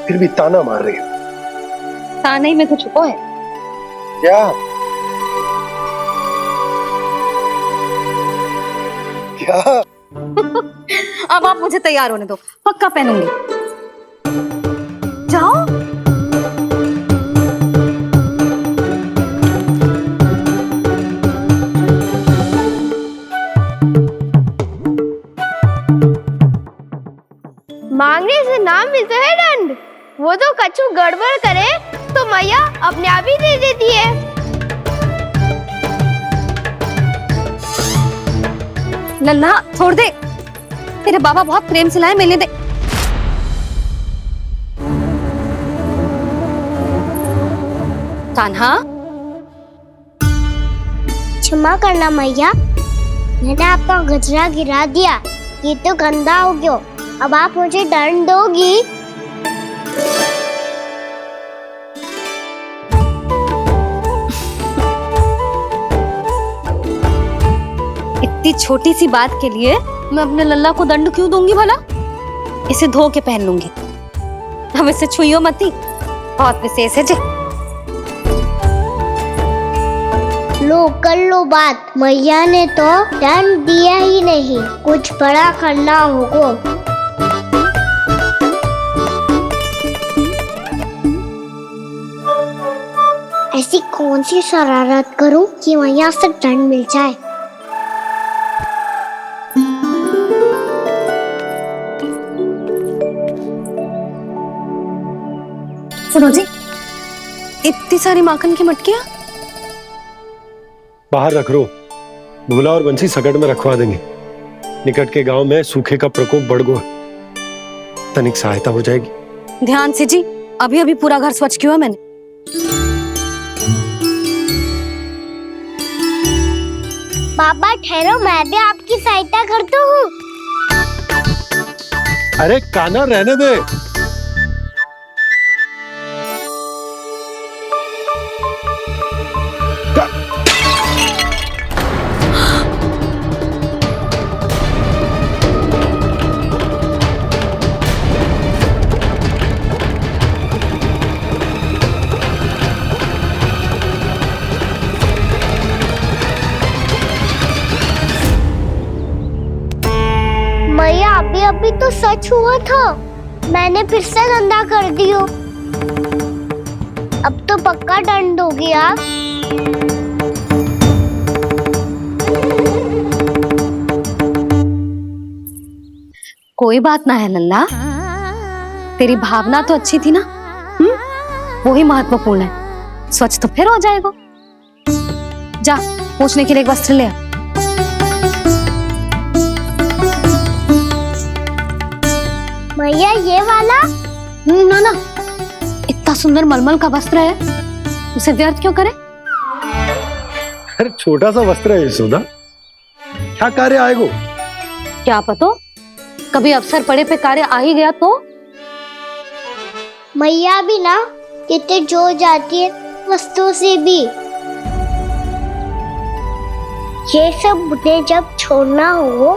फिर भी ताना मार रही हो। ताने में कुछ छुपो है क्या? क्या? अब आप मुझे तैयार होने दो, पक्का पहनूंगी। जाओ। मांगने से ना मिलता है दंड। वो तो कछु गड़बड़ करे तो मैया अपने आप ही दे देती है। नन्हा छोड़ दे, तेरे बाबा बहुत प्रेम से लाए, मिलने दे। कान्हा क्षमा करना मैया, मैंने आपका गजरा गिरा दिया, ये तो गंदा हो गया। अब आप मुझे दंड दोगी? इतनी छोटी सी बात के लिए मैं अपने लल्ला को दंड क्यों दूंगी भला? इसे धो के पहन लूंगी। हम इसे छुइयो मती, बहुत विशेष है जी। लो कर लो बात, मैया ने तो दंड दिया ही नहीं, कुछ बड़ा करना होगा। ऐसी कौन सी शरारत करूं कि मैया से दंड मिल जाए? सुनो जी, इतनी सारी माखन की मटकियां बाहर रख रो, भूला और बंसी सकट में रखवा देंगे। निकट के गांव में सूखे का प्रकोप बढ़ गया, तनिक सहायता हो जाएगी। ध्यान से जी, अभी अभी पूरा घर स्वच्छ किया मैंने। पापा ठहरो, मैं भी आपकी सहायता करता हूँ। अरे कान्हा रहने दे। मैया अभी अभी तो सच हुआ था, मैंने फिर से गंदा कर दियो। अब तो पक्का दंड दोगी आप। कोई बात ना है लल्ला, तेरी भावना तो अच्छी थी ना, वही महत्वपूर्ण है। स्वच्छ तो फिर हो जाएगा। जा पूछने के लिए एक वस्त्र ले आ। भैया ये वाला? ना ना, इतना सुंदर मलमल का वस्त्र है, उसे व्यर्थ क्यों करे? अरे छोटा सा वस्त्र है यशोदा, क्या कार्य आएगा? क्या पता, कभी अवसर पड़े पे कार्य आ ही गया तो। मैया भी ना कितने जो जाती है वस्तुओं से भी। ये सब मुझे जब छोड़ना हो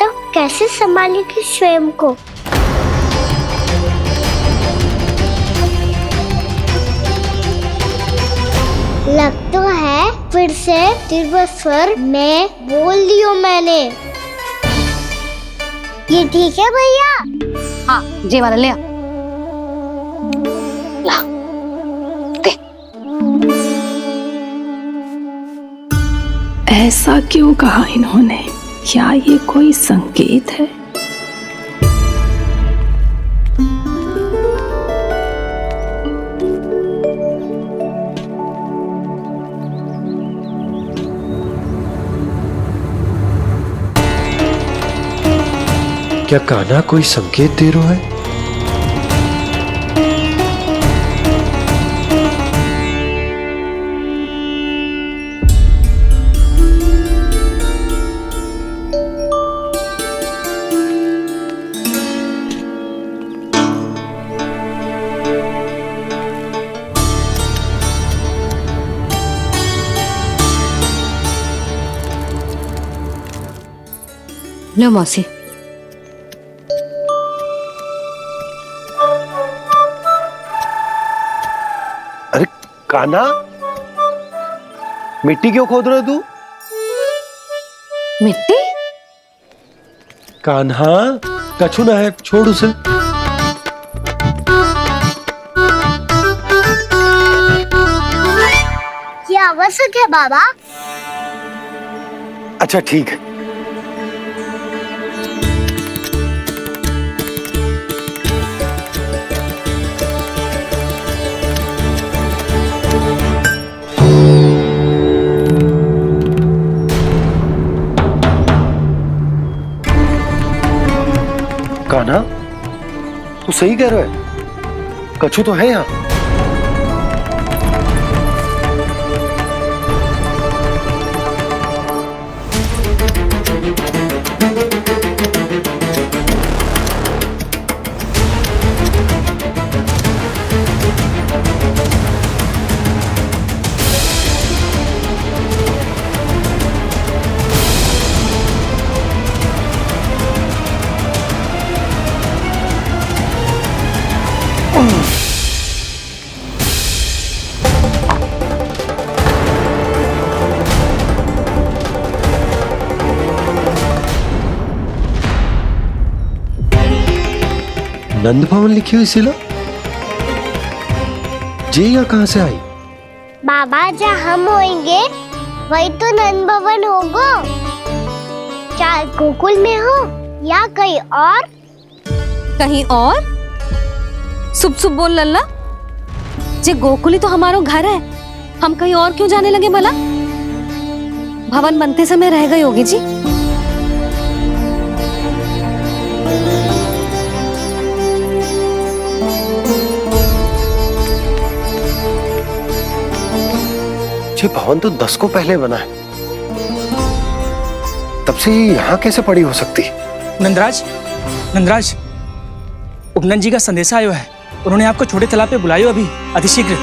तो कैसे संभालेगी स्वयं को? लग तो है फिर से तीव्र स्वर में बोल दियो मैंने। ये ठीक है भैया? हाँ, ये वाला ले आ। ला, दे। ऐसा क्यों कहा इन्होंने? क्या ये कोई संकेत है? क्या कान्हा कोई संकेत दे रहा है? लो मौसी। अरे कान्हा, मिट्टी क्यों खोद रहे तू? मिट्टी? कान्हा, कछु ना है, छोड़ उसे। ये आवश्यक है बाबा। अच्छा ठीक है। कान्हा, तू सही कह रहा है, कछु तो है यहाँ। नंद भवन लिखी हुई शिला, जी यहाँ कहाँ से आई? बाबा जहाँ हम होंगे वही तो नंद भवन होगा। चाहे गोकुल में हो या कहीं और। कहीं और? सुब सुब बोल लल्ला। जे गोकुल ही तो हमारा घर है, हम कहीं और क्यों जाने लगे भला? भवन बनते समय रह गई होगी जी। ये भवन तो 10 को पहले बना है, तब से यहाँ कैसे पड़ी हो सकती? नंदराज, नंदराज, उपनंद जी का संदेशा आयो है। उन्होंने आपको छोटे तालाब पे बुलायो अभी, अतिशीघ्र।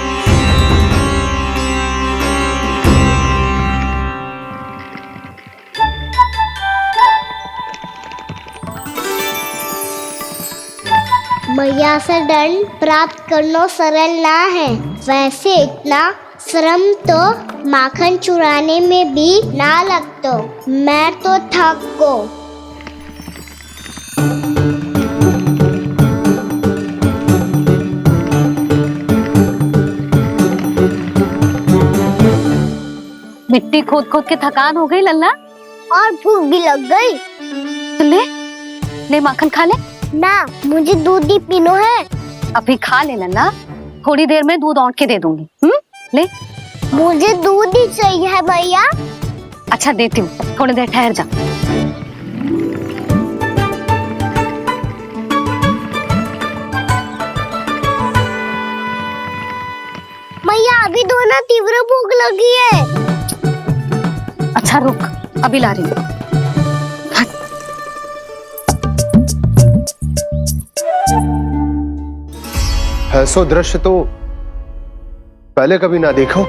मैया से दंड प्राप्त करना सरल ना है। वैसे इतना श्रम तो माखन चुराने में भी ना लगतो। मैं तो थक गो। मिट्टी खोद खोद के थकान हो गई लल्ला, और भूख भी लग गई। तो ले ले माखन खा ले। ना, मुझे दूध ही पीनो है। अभी खा ले लल्ला, थोड़ी देर में दूध औंट के दे दूंगी। ले। मुझे दूध ही चाहिए है भैया। अच्छा देती हूँ, थोड़ी देर ठहर जा। मैया अभी तो ना तीव्र भूख लगी है। अच्छा रुक, अभी ला रही हूँ। ऐसा दृश्य तो पहले कभी ना देखो।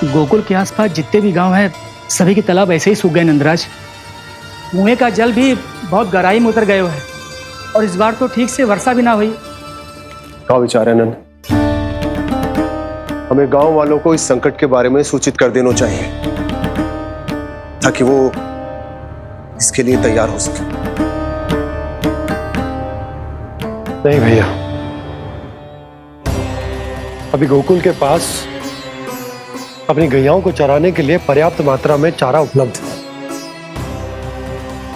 गोकुल के आसपास जितने भी गांव हैं, सभी के तालाब ऐसे ही सूख गए नंदराज। कुएं का जल भी बहुत गहराई में उतर गए है, और इस बार तो ठीक से वर्षा भी ना हुई। क्या विचार है नंद? हमें गांव वालों को इस संकट के बारे में सूचित कर देना चाहिए, ताकि वो इसके लिए तैयार हो सके। नहीं भैया, अभी गोकुल के पास अपनी गैयाओं को चराने के लिए पर्याप्त मात्रा में चारा उपलब्ध है।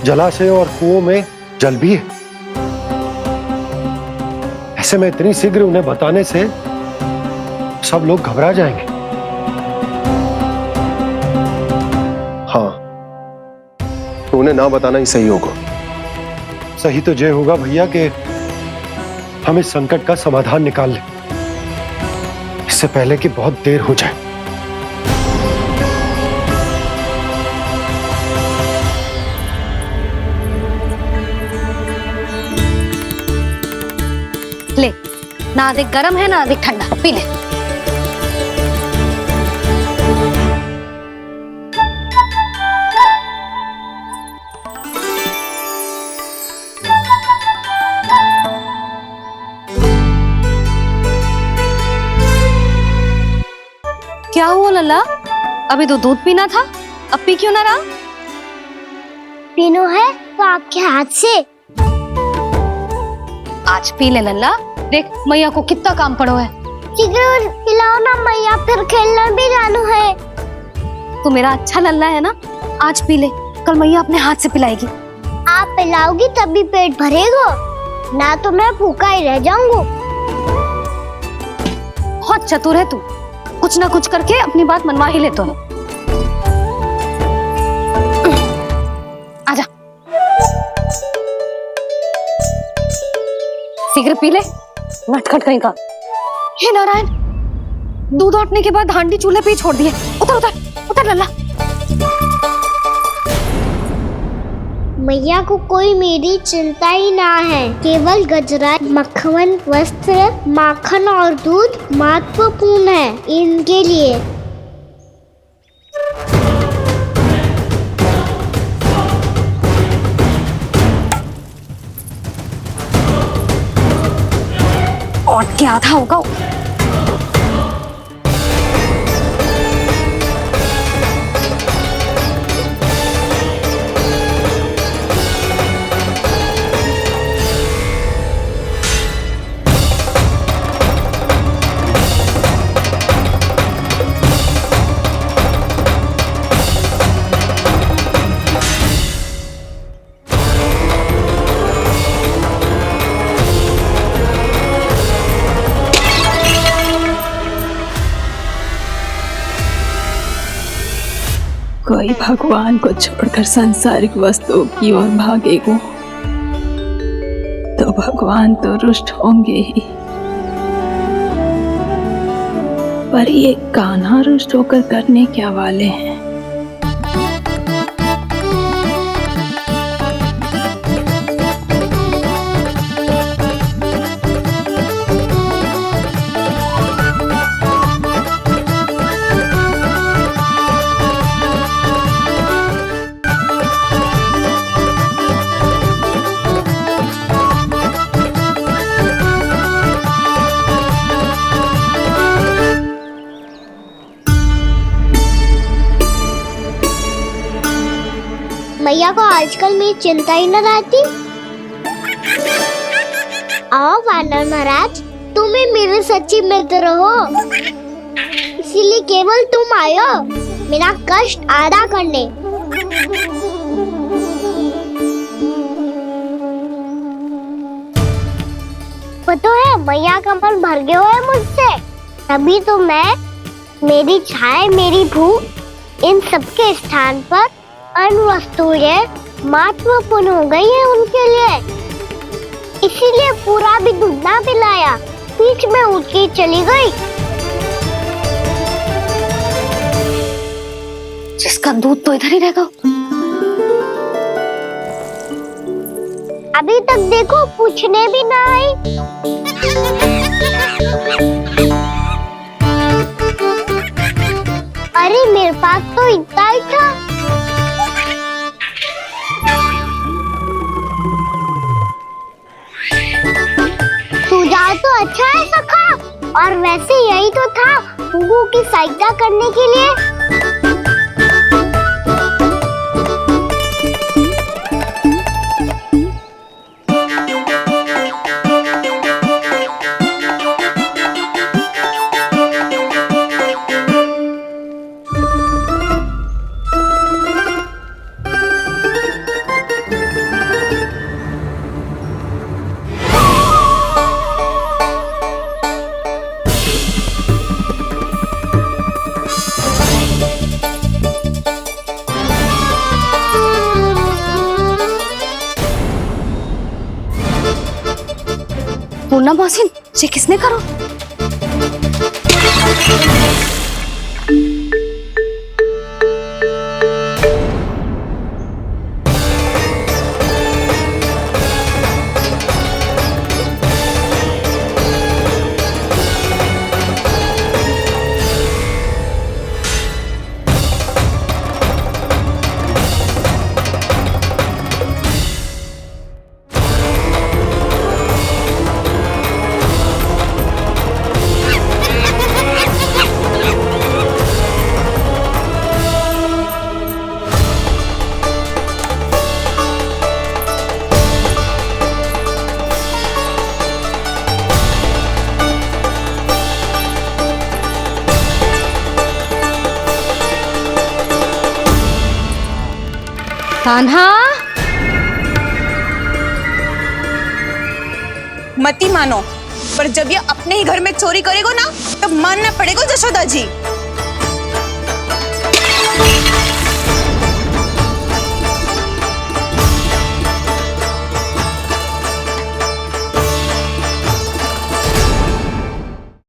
जलाशय और कुओं में जल भी है। ऐसे में इतनी शीघ्र उन्हें बताने से सब लोग घबरा जाएंगे। हाँ, तो उन्हें ना बताना ही सही होगा। सही तो ये होगा भैया कि हम इस संकट का समाधान निकाल लें, इससे पहले कि बहुत देर हो जाए। ले, ना अधिक गर्म है ना अधिक ठंडा, पी ले। क्या हुआ लल्ला? अभी तो दूध पीना था, अब पी क्यों ना रहा? पीनो है तो आपके हाथ से। आज पी ले लल्ला, देख मैया को कितना काम पड़ो है। शीघ्र पिलाओ ना मैया, फिर खेलने भी जाना है। तू मेरा अच्छा लल्ला है ना, आज पी ले, कल मैया अपने हाथ से पिलाएगी। आप पिलाओगी तभी पेट भरेगा, ना तो मैं भूखा ही रह जाऊंगा। बहुत चतुर है तू, कुछ ना कुछ करके अपनी बात मनवा ही लेता है। आजा, शीघ्र पी ले, नटखट कहीं का। हे नारायण, दूध औटने के बाद हांडी चूल्हे पे ही छोड़ दिए। उतर उतर उतर लल्ला। मैया को कोई मेरी चिंता ही ना है, केवल गजरा, मक्खन, वस्त्र, माखन और दूध महत्वपूर्ण है इनके लिए। और क्या था होगा? कोई भगवान को छोड़कर सांसारिक वस्तुओं की ओर भागेगा तो भगवान तो रुष्ट होंगे ही, पर ये कान्हा रुष्ट होकर करने क्या वाले हैं? मैया को आजकल मेरी चिंता ही न रहती। आओ वानर महाराज, तुम ही मेरे सच्ची मित्र हो, इसीलिए केवल तुम आयो मेरा कष्ट आधा करने। पता है मैया का मन भर गया है मुझसे, तभी तो मैं, मेरी छाया, मेरी भूख, इन सबके स्थान पर अन्य वस्तुएं महत्वपूर्ण हो गई है उनके लिए। इसीलिए पूरा भी दूध ना पिलाया, बीच में उठ के चली गई। जिसका दूध तो इधर ही रहेगा। अभी तक देखो पूछने भी ना आई। अरे मेरे पास तो इतना ही था। सुझाव तो अच्छा है सखा, और वैसे यही तो था गुगू की सहायता करने के लिए। मुन्ना मोहसिन, ये किसने करो? कान्हा, मती मानो, पर जब ये अपने ही घर में चोरी करेगा ना, तब मानना पड़ेगा जशोदा जी।